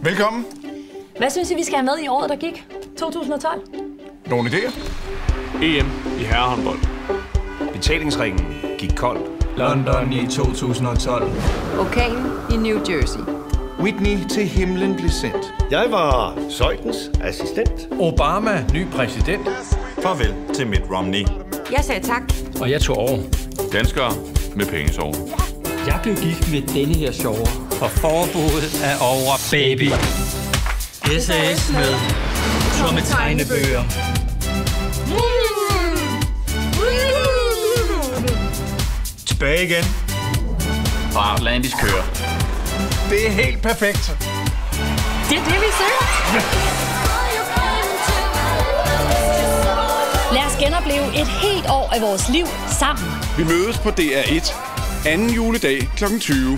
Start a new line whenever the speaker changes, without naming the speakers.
Velkommen.
Hvad synes I, vi skal have med i året, der gik? 2012?
Nogle idéer?
EM i herrehåndbold. Betalingsringen gik kold.
London i 2012.
Orkanen i New Jersey.
Whitney til himlen blev sendt.
Jeg var Zeutens assistent.
Obama, ny præsident.
Farvel til Mitt Romney.
Jeg sagde tak.
Og jeg tog over.
Danskere med pengesår.
Jeg blev gift med denne her sjovere. Og forbuddet er over, baby. SAS med tomme tegnebøger.
Tilbage igen.
Og Atlantis kører.
Det er helt perfekt.
Det er det, vi søger. Lad os genopleve et helt år af vores liv sammen.
Vi mødes på DR1 anden juledag kl. 20.